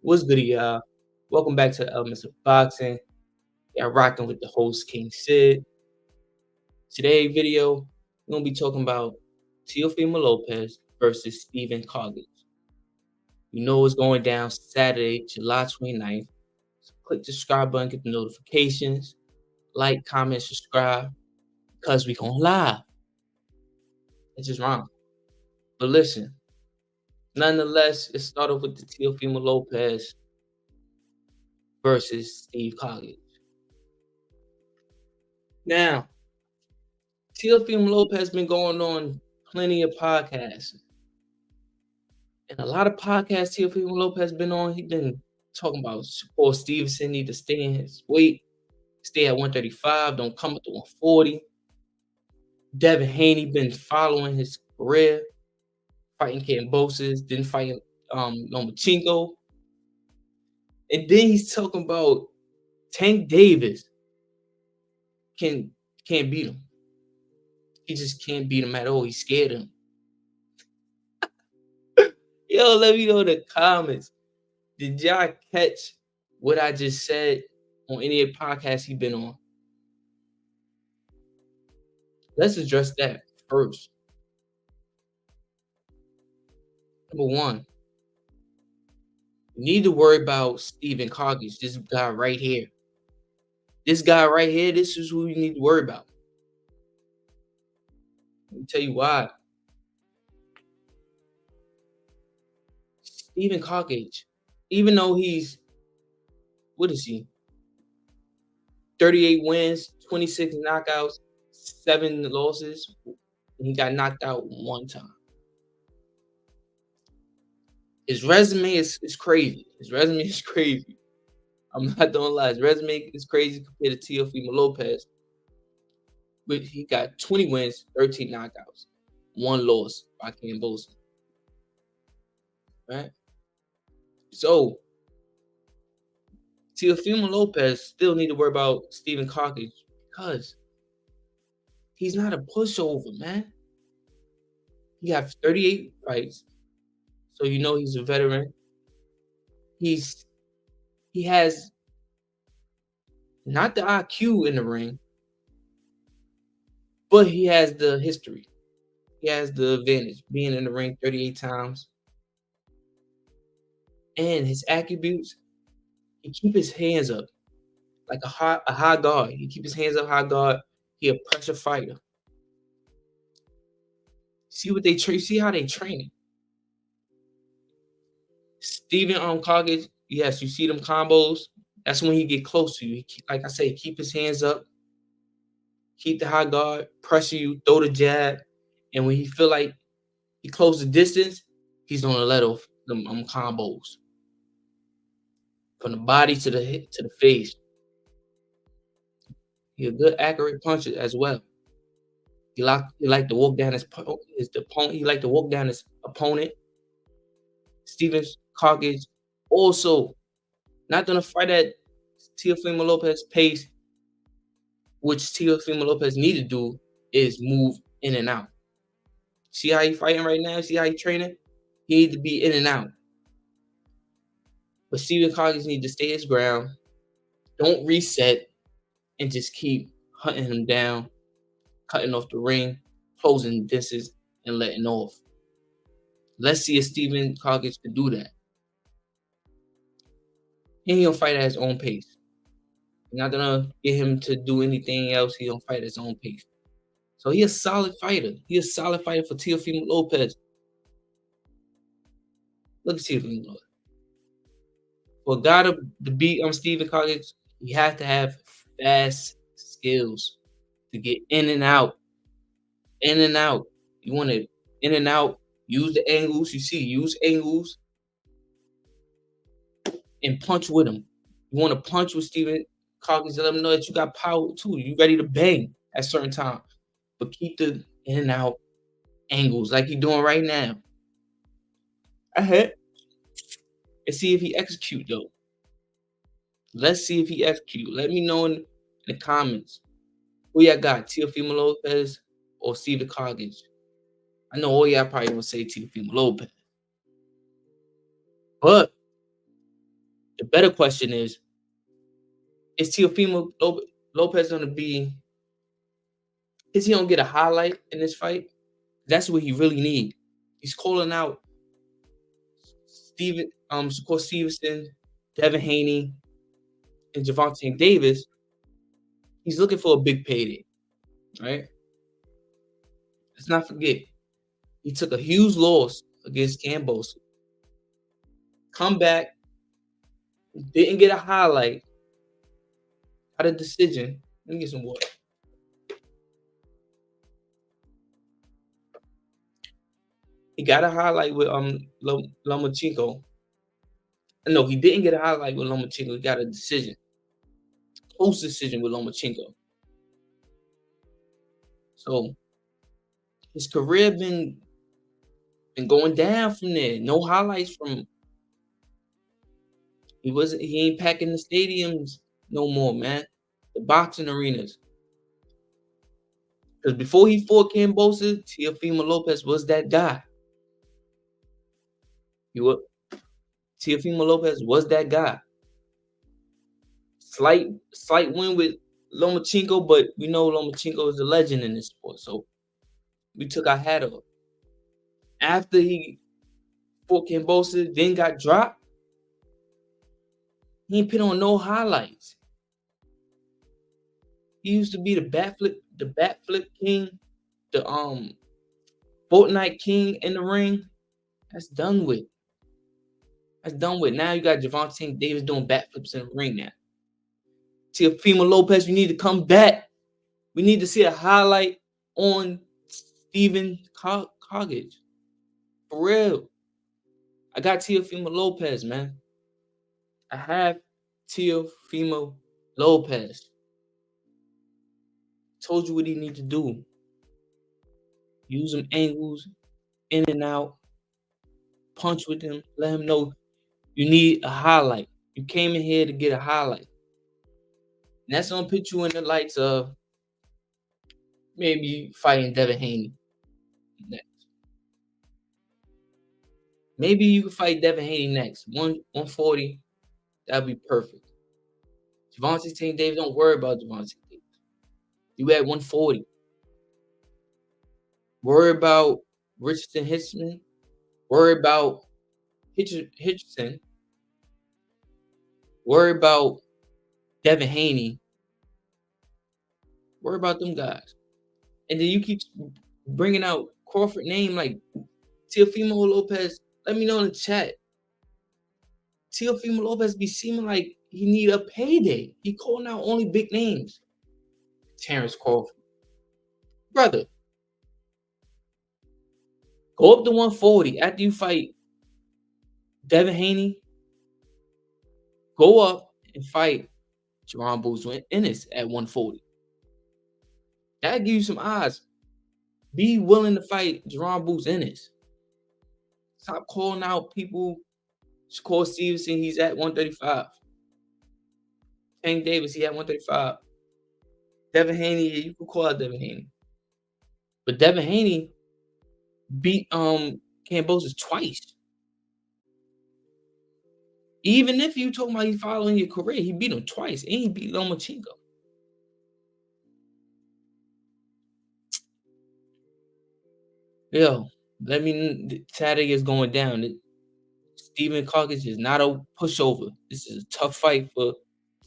What's good, y'all? Welcome back to the Elements of Boxing. Y'all rocking with the host, King Sid. Today video, we're gonna be talking about Teofimo Lopez versus Stephen Claggett. You know it's going down Saturday, July 29th. So click the subscribe button, get the notifications, like, comment, subscribe, because we gonna live. It's just wrong. But listen, nonetheless, it started with the Teofimo Lopez versus Steve Claggett. Now, Teofimo Lopez been going on plenty of podcasts. And a lot of podcasts Teofimo Lopez been on, he been talking about Paul Stevenson need to stay in his weight, stay at 135, don't come up to 140. Devin Haney been following his career, fighting Cambosis, then fighting Lomachenko. And then he's talking about Tank Davis can't beat him. He just can't beat him at all. He's scared of him. Yo, let me know in the comments. Did y'all catch what I just said on any of the podcasts he been on? Let's address that first. Number one, you need to worry about Stephen Claggett, this guy right here. This guy right here, this is who you need to worry about. Let me tell you why. Stephen Claggett, even though he's, what is he? 38 wins, 26 knockouts, 7 losses. And he got knocked out one time. His resume is crazy. His resume is crazy. I'm not gonna lie. His resume is crazy compared to Teofimo Lopez. But he got 20 wins, 13 knockouts, 1 loss by Cambosis. Right? So Teofimo Lopez still need to worry about Stephen Claggett because he's not a pushover, man. He has 38 fights, so you know he's a veteran. He has not the IQ in the ring, but he has the history. He has the advantage being in the ring 38 times. And his attributes, he keep his hands up like a high guard. He keep his hands up high guard. He a pressure fighter. See what they train. See how they training. Stephen Claggett, yes, you see them combos. That's when he get close to you. Like I say, keep his hands up, keep the high guard, pressure you, throw the jab, and when he feel like he close the distance, he's gonna let off them combos from the body to the hip, to the face. He a good accurate puncher as well. He like to walk down his opponent. He like to walk down his opponent. Stephen Claggett also not gonna fight at Teofimo Lopez pace, which Teofimo Lopez need to do is move in and out. See how he fighting right now? See how he training? He need to be in and out. But Stephen Claggett need to stay his ground. Don't reset and just keep hunting him down, cutting off the ring, closing distances, and letting off. Let's see if Stephen Claggett can do that. He gonna fight at his own pace. You're not gonna get him to do anything else. He gonna fight at his own pace. So he a solid fighter. He a solid fighter for Teofimo Lopez. Look at Teofimo Lopez. For a guy to beat Stephen Claggett, you have to have fast skills to get in and out. In and out. You want to in and out. Use the angles. You see, use angles and punch with him. You want to punch with Stephen Claggett to let him know that you got power too. You ready to bang at certain time. But keep the in and out angles like you're doing right now. Ahead. And see if he execute though. Let's see if he execute. Let me know in the comments who y'all got, Teofimo Lopez or Stephen Claggett. I know all y'all probably gonna say Teofimo Lopez, but better question is Teofimo Lopez gonna be? Is he gonna get a highlight in this fight? That's what he really need. He's calling out Shakur Stevenson, Devin Haney, and Gervonta Davis. He's looking for a big payday, right? Let's not forget he took a huge loss against Cambosa. Come back, didn't get a highlight, got a decision. Let me get some water. He got a highlight with Lomachenko. No, he didn't get a highlight with Lomachenko. He got a decision, close decision with Lomachenko. So his career been going down from there. No highlights from. He ain't packing the stadiums no more, man. The boxing arenas. Because before he fought Cambosa, Teofimo Lopez was that guy. Teofimo Lopez was that guy. Slight win with Lomachenko, but we know Lomachenko is a legend in this sport, so we took our hat off. After he fought Cambosa, then got dropped, he ain't put on no highlights. He used to be the backflip king, the Fortnite king in the ring. That's done with. Now you got Gervonta Davis doing backflips in the ring now. Teofimo Lopez, you need to come back. We need to see a highlight on Stephen Claggett. For real. I got Teofimo Lopez, man. I have Teofimo Lopez. Told you what he need to do. Use them angles, in and out. Punch with him. Let him know you need a highlight. You came in here to get a highlight. And that's gonna put you in the lights of maybe fighting Devin Haney next. Maybe you can fight Devin Haney next. 140, that'd be perfect. Gervonta Davis, don't worry about Gervonta Davis. You at 140. Worry about Richardson Hitchman. Worry about Hitchison. Worry about Devin Haney. Worry about them guys. And then you keep bringing out Crawford name like Teofimo Lopez. Let me know in the chat. Teofimo Lopez be seeming like he need a payday. He calling out only big names. Terrence Crawford. Brother, go up to 140 after you fight Devin Haney. Go up and fight Jerron Boots Ennis at 140. That gives you some odds. Be willing to fight Jerron Boots Ennis. Stop calling out people. Shakur Stevenson, he's at 135. Tank Davis, he at 135. Devin Haney, you can call out Devin Haney. But Devin Haney beat Cambosa twice. Even if you talking about he's following your career, he beat him twice, and he beat Lomachenko. Yo, let me. Saturday is going down. Stephen Claggett is not a pushover. This is a tough fight for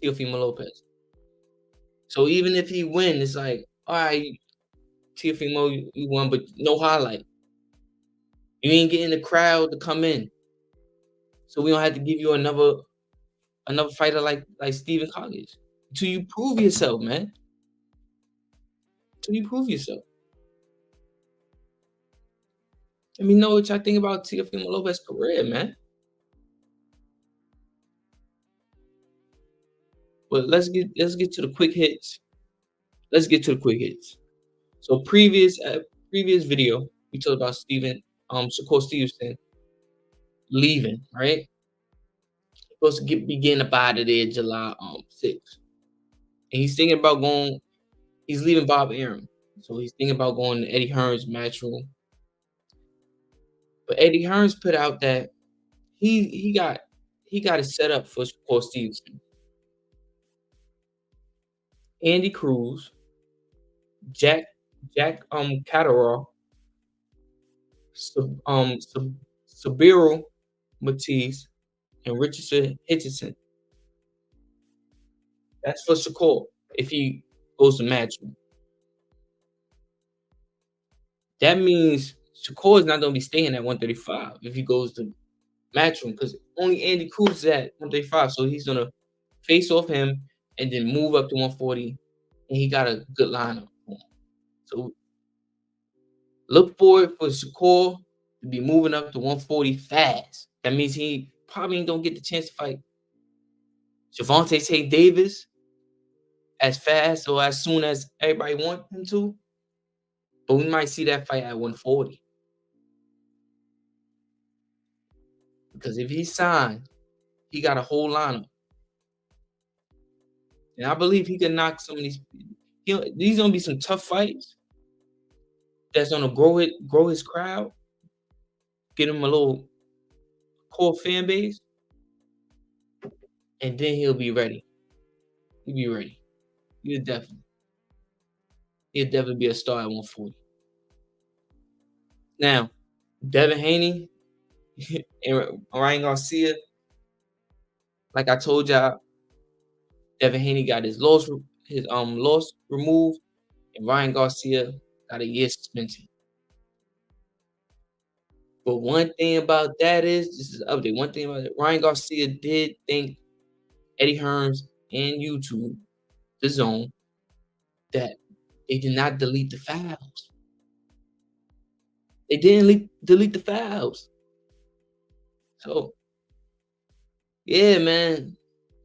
Teofimo Lopez. So even if he wins, it's like, all right, Teofimo, you won, but no highlight. You ain't getting the crowd to come in. So we don't have to give you another fighter like Stephen Claggett. Until you prove yourself, man. Until you prove yourself. Let me know what y'all think about Teofimo Lopez's career, man. But let's get to the quick hits. So previous video, we talked about Shakur Stevenson leaving, right? Supposed to be getting up out of there July 6th. And he's thinking about going, he's leaving Bob Arum. So he's thinking about going to Eddie Hearn's matchroom. But Eddie Hearn's put out that he got he got it set up for Shakur Stevenson. Andy Cruz, Jack Catterall, Subiru Matisse, and Richardson Hitchison. That's for Shakur if he goes to match him. That means Shakur is not gonna be staying at 135 if he goes to match him because only Andy Cruz is at 135, so he's gonna face off him and then move up to 140, and he got a good lineup for him. So look forward for Shakur to be moving up to 140 fast. That means he probably ain't gonna get the chance to fight Javante Tate Davis as fast or as soon as everybody want him to, but we might see that fight at 140. Because if he signed, he got a whole lineup. And I believe he can knock some of these. These gonna be some tough fights. That's gonna grow his crowd, get him a little core fan base, and then he'll be ready. He'll be ready. He'll definitely, he'll definitely be a star at 140. Now, Devin Haney and Ryan Garcia, like I told y'all, Devin Haney got his loss removed, and Ryan Garcia got a year suspension. But one thing about that is, this is an update. One thing about it, Ryan Garcia did thank Eddie Hearns and YouTube, the Zone, that they did not delete the files. They didn't delete the files. So, yeah, man,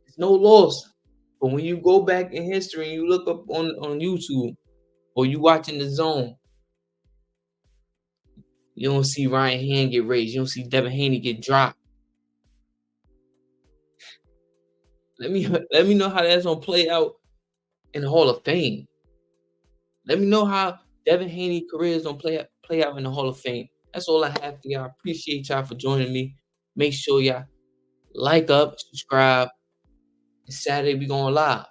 it's no loss. But when you go back in history and you look up on YouTube or you watching the Zone, you don't see Ryan Hand get raised. You don't see Devin Haney get dropped. Let me know how that's gonna play out in the Hall of Fame. Let me know how Devin Haney career is gonna play out in the Hall of Fame. That's all I have for y'all. Appreciate y'all for joining me. Make sure y'all like up, subscribe. And Saturday we going live.